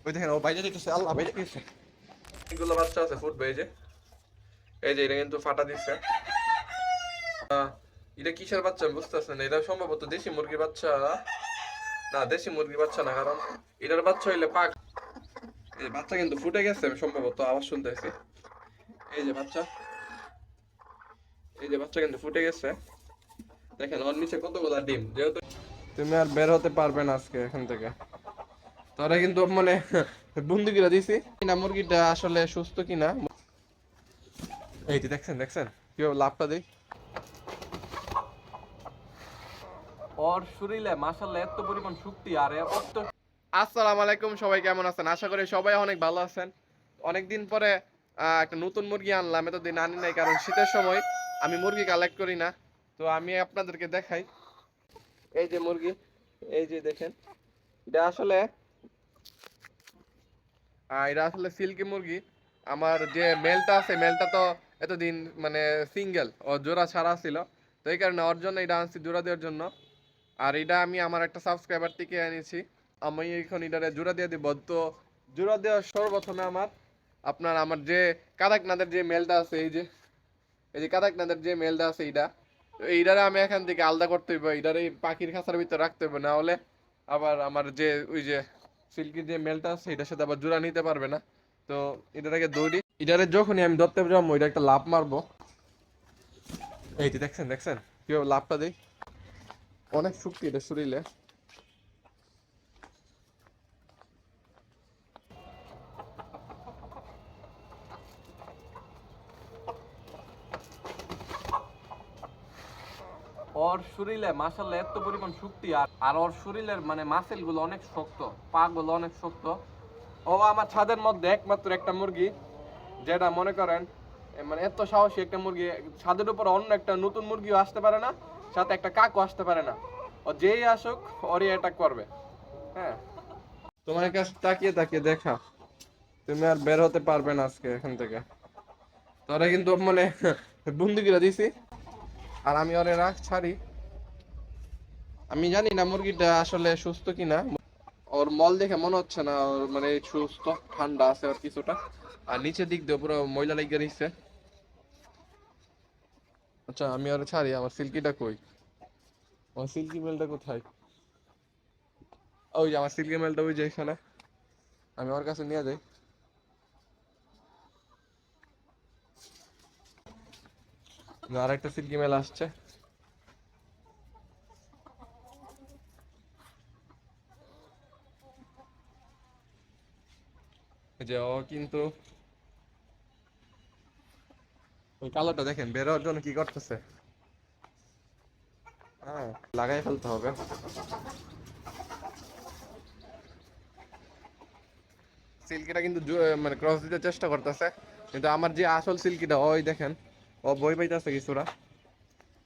ওই দেখেন ও বাইরে দিতেছে, আল্লাহ বাইরে দিতেছে। এগুলো বাচ্চা আছে ফুটবে, এই যে এটা কিন্তু ফাটা দিচ্ছে। এটা কিসের বাচ্চা আমি বুঝতেছি না, এটা সম্ভবত দেশি মুরগির বাচ্চা। না, দেশি মুরগির বাচ্চা না, কারণ এটার বাচ্চা হইলে পাক। এই বাচ্চা কিন্তু ফুটে গেছে, আমি সম্ভবত আওয়াজ শুনতেছি। এই যে বাচ্চা, এই যে বাচ্চা কিন্তু ফুটে গেছে। দেখেন ওর নিচে কতগুলা ডিম। যেহেতু তুমি আর বের হতে পারবে না আজকে এখান থেকে, তোরা কিন্তু মানে বন্দি করে দিছি না মুরগিটা আসলে সুস্থ কিনা। এই যে দেখছেন দেখছেন কিভাবে লাভটা দেই। ওর শরীরে মাশাআল্লাহ এত পরিমাণ শক্তি আর অত। আসসালামু আলাইকুম, সবাই কেমন আছেন? আশা করি সবাই অনেক ভালো আছেন। অনেকদিন পরে একটা নতুন মুরগি আনলাম, এতদিন আনি নাই কারণ শীতের সময় আমি মুরগি কালেক্ট করি না। তো আমি আপনাদেরকে দেখাই, এই যে মুরগি, এই যে দেখেন। এটা আসলে এটা আসলে সিল্কি মুরগি। আমার যে মেলটা আছে, মেলটা তো এতদিন মানে সিঙ্গেল, ও জোড়া ছাড়া ছিল। তো এই কারণে ওর জন্য এটা আনছি জোড়া দেওয়ার জন্য। আর এটা আমি আমার একটা সাবস্ক্রাইবার থেকে এনেছি। আমি এখন এটারে জোড়া দিয়ে দিব। তো জোড়া দেওয়ার সর্বপ্রথমে আমার যে কাদাকনাথের যে মেলটা আছে, এই যে কাদাকনাথের যে মেলটা আছে এইটা, তো এইটারে আমি এখান থেকে আলাদা করতে হইব। এইটারে এই পাখির খাঁচার ভিতরে রাখতে হইব, না হলে আবার আমার যে ওই যে সিল্কির যে মেলটা আছে এটার সাথে আবার জোড়া নিতে পারবে না। তো এটাকে দৌড়ি, এটারে যখনই আমি ধরতে যাবো এটা একটা লাফ মারবো। এই যে দেখছেন দেখছেন কিভাবে লাফটা দেই, অনেক শক্তি এটা শরীরে। ওর শরীরে মাশাআল্লাহ এত পরিমাণ শক্তি আর আর ওর শরীরের মানে মাসেল গুলো অনেক শক্ত, পা গুলো অনেক শক্ত। ও আমার ছাদের মধ্যে একমাত্র একটা মুরগি, যেটা মনে করেন মানে এত সাহসী একটা মুরগি। ছাদের উপর অন্য একটা নতুন মুরগিও আসতে পারে না, সাথে একটা কাকও আসতে পারে না। ও যেই আসুক ওরই অ্যাটাক করবে। হ্যাঁ, তোমার কাছে তাকিয়ে তাকিয়ে দেখা, তুমি আর বের হতে পারবে না আজকে এখান থেকে। তোরা কিন্তু মানে বন্দি করে দিছি। আর আমি ওরে ছাড়ি। আমি জানি না মুরগিটা আসলে সুস্থ কিনা, ওর মল দেখে মনে হচ্ছে না ওর মানে সুস্থ, ঠান্ডা আছে ওর কিছুটা। আর নিচের দিক দিয়ে পুরো ময়লা লেগে রয়েছে। আচ্ছা আমি ওরে ছাড়ি, আমার সিল্কিটা কই? আমার সিল্কি মেলটা কোথায়? ওই যে আমার সিল্কি মেলটা ওই যে এখানে, আমি ওর কাছে নিয়ে যাই। আর একটা সিল্কি মেল আসছে। এই যে ও কিন্তু ওই কালোটা দেখেন বের হওয়ার জন্য কি করতেছে। হ্যাঁ, লাগাই ফেলতে হবে। সিল্কিটা কিন্তু মানে ক্রস দিতে চেষ্টা করতেছে, কিন্তু আমার যে আসল সিল্কিটা ওই দেখেন, ও বই পাইতেছে কিছুটা।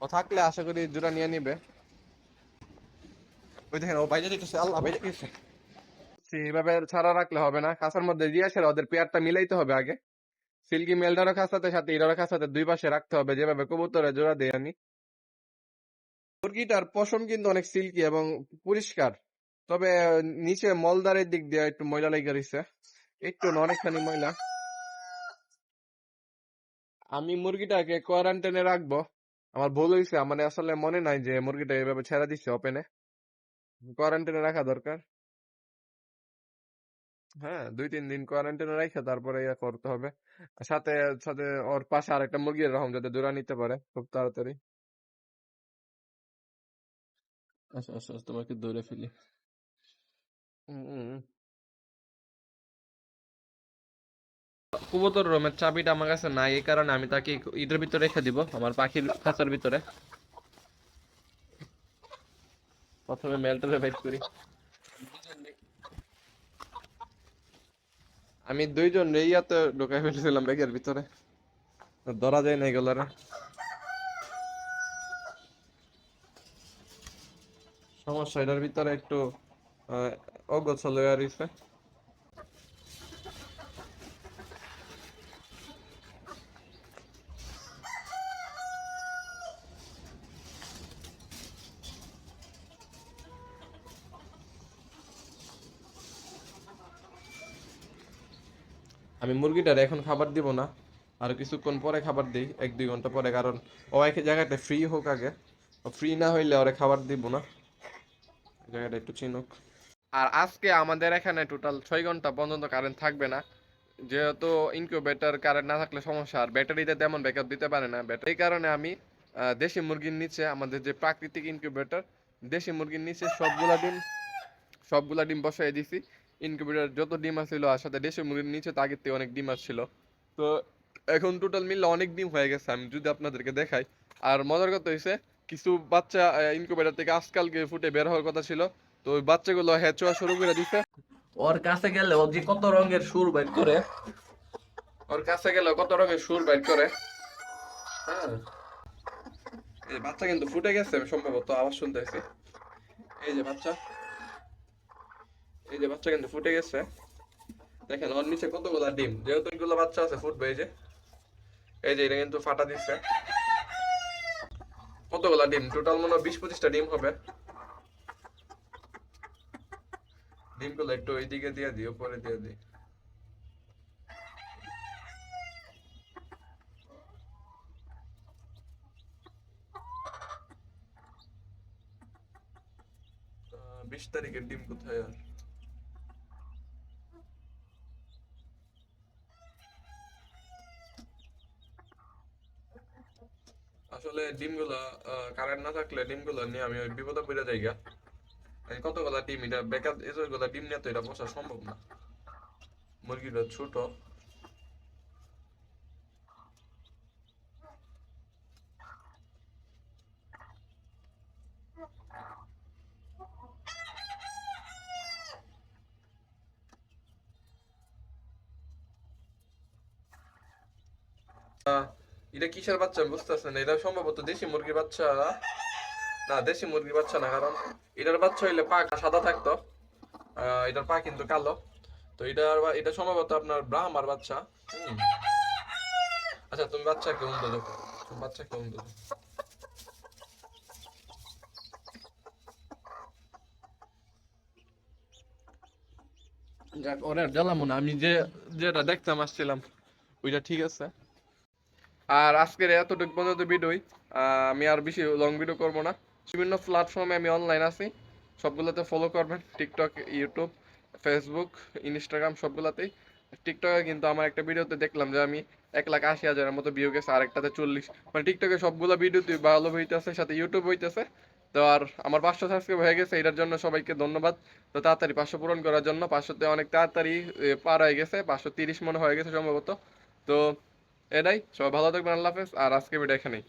ও থাকলে আশা করি জোড়া নিয়ে নিবে। ওই দেখেন ও বাইরে দিতেছে, আল্লাহ বাইরে দিতেছে। এইভাবে ছাড়া রাখলে হবে না, খাঁচার মধ্যে দিয়ে আসলে ওদের পেয়ারটা মিলাইতে হবে আগে। সিল্কি মেলটারও খাঁচাতে সাথে এটারও খাঁচাতে দুই পাশে রাখতে হবে, যেভাবে কবুতরে জোড়া দেয় আমি। মুরগিটার পশম কিন্তু অনেক সিল্কি এবং পরিষ্কার, তবে নিচে মলদারের দিক দিয়ে একটু ময়লা লেগে রয়েছে, একটু না, অনেকখানি ময়লা। আমি মুরগিটাকে কোয়ারেন্টাইনে রাখবো। আমার ভুল হয়েছে, মানে আসলে মনে নাই যে মুরগিটা এভাবে ছেড়ে দিচ্ছে ওপেনে। কোয়ারেন্টাইনে রাখা দরকার। হ্যাঁ, 2-3 দিন কোয়ারেন্টাইনে রাখা তারপরে ইয়া করতে হবে। আর সাথে সাথে ওর পাশে আরেকটা মুরগি এরকম যাতে জোড়া নিতে পারে খুব তাড়াতাড়ি। আচ্ছা আচ্ছা, তোমাকে ধরে ফেলি। হম, কবুতর রুমের চাবিটা আমার কাছে নাই, এই কারণে আমি তাকে ইটের ভিতরে রেখে দিব, আমার পাখির খাঁচার ভিতরে। প্রথমে মেলটারে বের করি। আমি দুইজন রেইয়াতে ঢুকাই ফেলেছিলাম ব্যাগের ভিতরে, ধরা যায় না এগুলারে। সমস্যা এটার ভিতরে একটু অগোছালো হয়ে রয়েছে। আমি মুরগিটার এখন খাবার দিব না, আর কিছুক্ষণ পরে খাবার দিই, 1-2 ঘন্টা পরে, কারণ ও এক জায়গাতে ফ্রি হোক আগে। ফ্রি না হইলে ওরে খাবার দিব না, জায়গাটা একটু চিনুক। আর আজকে আমাদের এখানে টোটাল 6 ঘন্টা পর্যন্ত কারেন্ট থাকবে না, যেহেতু ইনকিউবেটর কারেন্ট না থাকলে সমস্যা, আর ব্যাটারিতে তেমন ব্যাকআপ দিতে পারে না ব্যাটারি। এই কারণে আমি দেশি মুরগির নিচে, আমাদের যে প্রাকৃতিক ইনকিউবেটর, দেশি মুরগির নিচে সবগুলা ডিম বসাই দিছি। ইনকিউবেটর যত ডিম আছিল আর সাথে দেশি মুরগির নিচে তো আগের থেকে অনেক ডিম আসছিল। তো এখন টোটাল মিললে অনেক ডিম হয়ে গেছে, আমি যদি আপনাদেরকে দেখাই। আর মজার কথা হয়েছে, কিছু বাচ্চা ইনকিউবেটর থেকে আজকালকে ফুটে বের হওয়ার কথা ছিল, তো ওই বাচ্চাগুলো হ্যাচ হওয়া শুরু করে দিছে। ওর কাছে গেলে ও যে কত রঙের সুর বাইর করে, ওর কাছে গেলে কত রঙের সুর বাইর করে। হ্যাঁ, এই বাচ্চা কিন্তু ফুটে গেছে, আমি সম্ভবত আওয়াজ শুনতেছি। এই যে বাচ্চা, এই যে বাচ্চা কিন্তু ফুটে গেছে। দেখেন ওর নিচে কতগুলা ডিম, যেহেতু এগুলো বাচ্চা আছে ফুটবে। এই যে এটা কিন্তু ফাটা দিচ্ছে। কতগুলা ডিম, টোটাল মনে হয় 20-25টা ডিম হবে। ডিমগুলো একটু এইদিকে দিয়ে দিই, উপরে দিয়ে দিই। আহ, 20 তারিখের ডিম কোথায় আর? আসলে ডিমগুলো কারেন্ট না থাকলে ডিমগুলো নিয়ে আমি ওই বিপদে পড়ে যাই গা। এই কতগুলা ডিম, এটা বেকার এতগুলা ডিম নিয়ে তো এটা পোষা সম্ভব না, মুরগিটা ছোট। এটা কিসের বাচ্চা আমি বুঝতেছি না, এটা সম্ভবত দেশি মুরগির বাচ্চা। না, দেশি মুরগির বাচ্চা না, কারণ এটার বাচ্চা হইলে পা সাদা থাকতো, এটার পা কিন্তু কালো। তো এটা সম্ভবত আপনার ব্রাহ্মার বাচ্চা। হুম। আচ্ছা, তুমি বাচ্চাকে উম দো, তুমি বাচ্চাকে উম দো। যাক, ওরে আর জ্বালামো না, আমি যেটা দেখতাম আসছিলাম ওইটা ঠিক আছে। আর আজকের এতটুকু পর্যন্ত ভিডিওই, আমি আর বেশি লং ভিডিও করবো না। বিভিন্ন প্ল্যাটফর্মে আমি অনলাইন আছি, সবগুলোতে ফলো করবেন, টিকটক, ইউটিউব, ফেসবুক, ইনস্টাগ্রাম, সবগুলাতেই। টিকটকে কিন্তু আমার একটা ভিডিওতে দেখলাম যে আমি 1,80,000-এর মতো ভিউ গেছে, আরেকটাতে 40। মানে টিকটকে সবগুলো ভিডিওতে ভালো হইতেছে, সাথে ইউটিউব হইতেছে। তো আর আমার 500 সাবস্ক্রাইব হয়ে গেছে, এটার জন্য সবাইকে ধন্যবাদ। তো তাড়াতাড়ি 500 পূরণ করার জন্য, 500তে অনেক তাড়াতাড়ি পার হয়ে গেছে, 530 মনে হয়ে গেছে সম্ভবত। তো এটাই, সবাই ভালো থাকবেন, আল্লাহ হাফেজ। আর আজকে ভিডিও এখানেই।